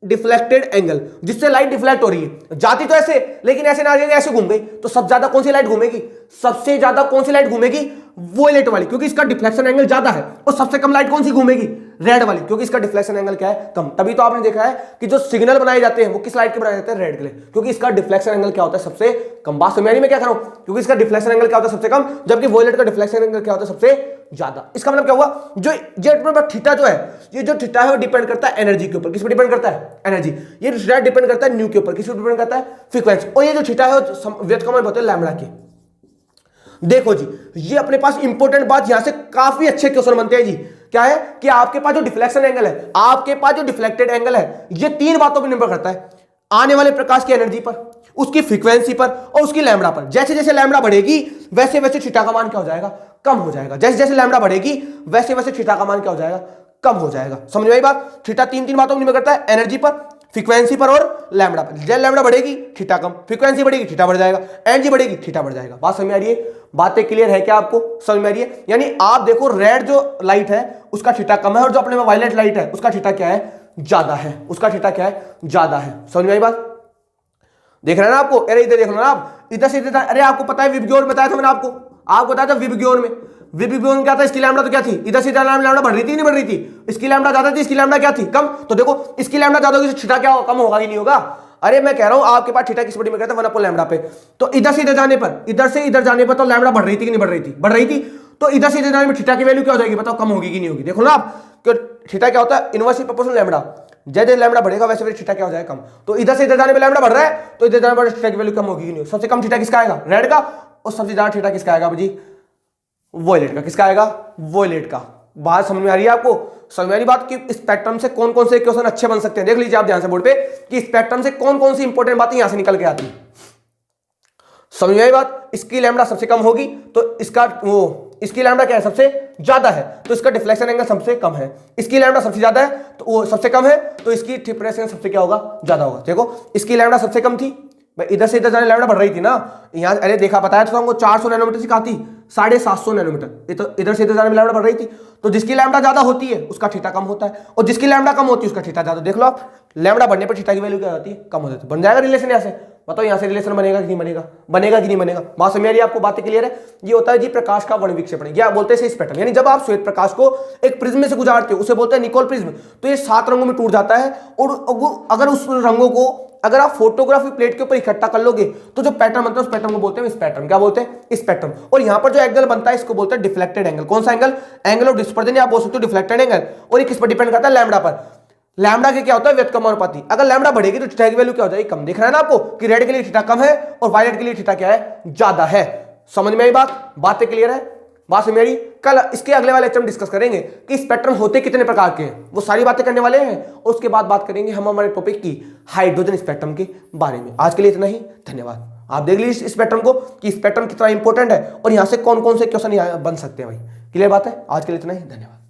डिफ्लेक्टेड एंगल, जिससे लाइट डिफ्लेक्ट हो रही है। जाती तो ऐसे, लेकिन ऐसे ना जाएगी, ऐसे घूम गई, तो सबसे ज्यादा कौन सी लाइट घूमेगी? सबसे ज्यादा कौन सी लाइट घूमेगी? वॉयलेट वाली, क्योंकि इसका डिफ्लेक्शन एंगल ज्यादा है। और सबसे कम लाइट कौन सी घूमेगी? रेड वाली, क्योंकि इसका डिफ्लेक्शन एंगल क्या है? कम। तभी तो आपने देखा है कि जो सिग्नल बनाए जाते हैं वो किस लाइट के बनाए जाते हैं? रेड के लिए, क्योंकि इसका डिफ्लेक्शन एंगल क्या होता है? सबसे कम। बात समझ में क्या कर रहा हूं? क्योंकि इसका डिफ्लेक्शन एंगल क्या होता है? सबसे कम, जबकि वॉयलेट का डिफ्लेक्शन एंगल क्या होता है? सबसे ज्यादा। इसका मतलब क्या हुआ? जो थीटा जो है, ये जो थीटा है वो डिपेंड करता है एनर्जी के ऊपर। किस पर डिपेंड करता है? एनर्जी। ये थीटा डिपेंड करता है न्यू के ऊपर। किस पर डिपेंड करता है? फ्रीक्वेंसी। और ये जो थीटा है वो व्युत्क्रम होते हैं लैम्बडा के। देखो जी, ये अपने पास इंपॉर्टेंट बात, यहां से काफी अच्छे क्वेश्चन बनते हैं जी। क्या है कि आपके पास जो डिफ्लेक्शन एंगल है, आपके पास जो डिफ्लेक्टेड एंगल है, ये 3 बातों पर निर्भर करता है। आने वाले प्रकाश की एनर्जी पर, उसकी फ्रीक्वेंसी पर, और उसकी लैम्बडा पर। जैसे जैसे लैम्बडा बढ़ेगी वैसे वैसे थीटा का मान क्या हो जाएगा? कम हो जाएगा। जैसे जैसे लैम्बडा बढ़ेगी वैसे वैसे थीटा का मान क्या हो जाएगा? कम हो जाएगा। समझ में आई बात? थीटा 3 बातों पर निर्भर करता है, एनर्जी पर, फ्रीक्वेंसी पर और लैम्बडा पर। जब लैम्बडा बढ़ेगी थीटा कम, फ्रीक्वेंसी बढ़ेगी थीटा बढ़ जाएगा, एनर्जी बढ़ेगी थीटा बढ़ जाएगा। बात समझ में आ रही है? बातें क्लियर है क्या आपको? समझ में आ रही है? यानी आप देखो, रेड जो लाइट है उसका थीटा कम है, और जो अपने में वायलेट लाइट है उसका थीटा क्या है? ज्यादा है। उसका थीटा क्या है? ज्यादा है। समझ में आई बात? देख रहे हैं ना आपको? अरे इधर देख लो ना आप, इधर से इधर। अरे आपको पता है विबग्योर बताया था मैंने आपको बताया था विबग्योर में क्या था? इसकी लैम्बडा तो क्या थी? इधर से इधर लैम्बडा बढ़ रही थी, नहीं बढ़ रही थी? इसकी लैम्बडा ज्यादा थी, इसकी लैम्बडा क्या थी? कम। तो देखो, इसकी लैम्बडा ज्यादा होगी तो थीटा क्या कम होगा कि नहीं होगा? अरे मैं कह रहा हूं आपके पास थीटा किस बड़ी में कहता है? 1 अपॉन लैम्बडा पे। तो इधर से इधर जाने पर, इधर से इधर जाने पर तो लैम्बडा बढ़ रही थी कि नहीं बढ़ रही थी? बढ़ रही थी। तो इधर से इधर जाने में थीटा की वैल्यू क्या हो जाएगी? बताओ, कम होगी कि नहीं होगी? देखो ना आप, थीटा क्या होता है? Inversely proportional lambda. जैसे लैम्बडा बढ़ेगा वैसे वैसे थीटा क्या हो जाएगा? कम। तो इधर से इधर जाने पे लैम्बडा बढ़ रहा है, तो इधर जाने पर थीटा की वैल्यू कम होगी कि नहीं? सबसे कम थीटा किसका आएगा? रेड का। और सबसे ज्यादा थीटा किसका आएगा जी? वॉयलेट का। किसका आएगा? वॉयलेट का। बात समझ में आ रही है आपको? समझ में आ रही बात कि स्पेक्ट्रम से कौन कौन से क्वेश्चन अच्छे बन सकते हैं? देख लीजिए आप ध्यान से बोर्ड पे कि स्पेक्ट्रम से कौन कौन सी इंपॉर्टेंट बातें यहां से निकल के आती है। समझ में आई बात? इसकी लैम्डा सबसे कम होगी तो इसकी लैम्डा क्या है? सबसे ज्यादा है तो इसका डिफ्लेक्शन एंगल सबसे कम है। इसकी लैम्डा सबसे ज्यादा है तो वो सबसे कम है तो इसकी डिफ्लेक्शन सबसे क्या होगा? ज्यादा होगा। देखो इसकी लैम्डा सबसे कम थी, इधर से इधर जाने लैम्डा बढ़ रही थी ना, यहाँ अरे देखा बताया तो हमको 400 नैनोमीटर से कहा थी 750 नैनोमीटर, इधर से इधर जाने में लैम्डा बढ़ रही थी। तो जिसकी लैम्डा ज्यादा होती है उसका थीटा कम होता है और जिसकी लैम्डा कम होती है उसका थीटा ज्यादा। देख लो आप, लैम्डा बढ़ने पर थीटा की वैल्यू क्या होती है? कम हो जाती है। बन जाएगा रिलेशन यहाँ से? बताओ यहाँ से रिलेशन बनेगा कि नहीं बनेगा? बनेगा कि नहीं बनेगा? बात समझ आ रही है आपको? बातें क्लियर है? ये होता है जी प्रकाश का वर्ण विक्षेपण, या बोलते हैं स्पेक्ट्रम। यानी जब आप श्वेत प्रकाश को एक प्रिज्म में से गुजारते हो उसे बोलते हैं निकोल प्रिज्म। तो ये 7 रंगों में टूट जाता है और अगर उस रंगों को अगर आप फोटोग्राफी प्लेट के ऊपर इकट्ठा कर लोगे तो जो पैटर्न बनता है उस पैटर्न को बोलते हैं स्पेक्ट्रम। क्या बोलते हैं? स्पेक्ट्रम। और यहां पर जो एंगल बनता है इसको बोलते हैं डिफ्लेक्टेड एंगल। कौन सा एंगल? एंगल ऑफ डिस्पर्जन, आप बोल सकते हो डिफ्लेक्टेड एंगल। और ये किस पर डिपेंड करता है? लैम्डा पर। लैम्डा के क्या होता है? व्युत्क्रमानुपाती। अगर लैम्डा बढ़ेगी तो थीटा की वैल्यू क्या हो जाएगी? कम। दिख रहा है ना आपको कि रेड के लिए थीटा कम है और वायलेट के लिए थीटा क्या है? ज्यादा है। समझ में आई बात? बातें क्लियर है? बात समझ मेरी? कल इसके अगले वाले लेक्चर में डिस्कस करेंगे कि स्पेक्ट्रम होते कितने प्रकार के हैं, वो सारी बातें करने वाले हैं। और उसके बाद बात करेंगे हम हमारे टॉपिक की हाइड्रोजन स्पेक्ट्रम के बारे में। आज के लिए इतना ही, धन्यवाद। आप देख लीजिए स्पेक्ट्रम को कि स्पेक्ट्रम कितना इंपॉर्टेंट है और यहां से कौन कौन से क्वेश्चन बन सकते हैं भाई। क्लियर बात है? आज के लिए इतना ही, धन्यवाद।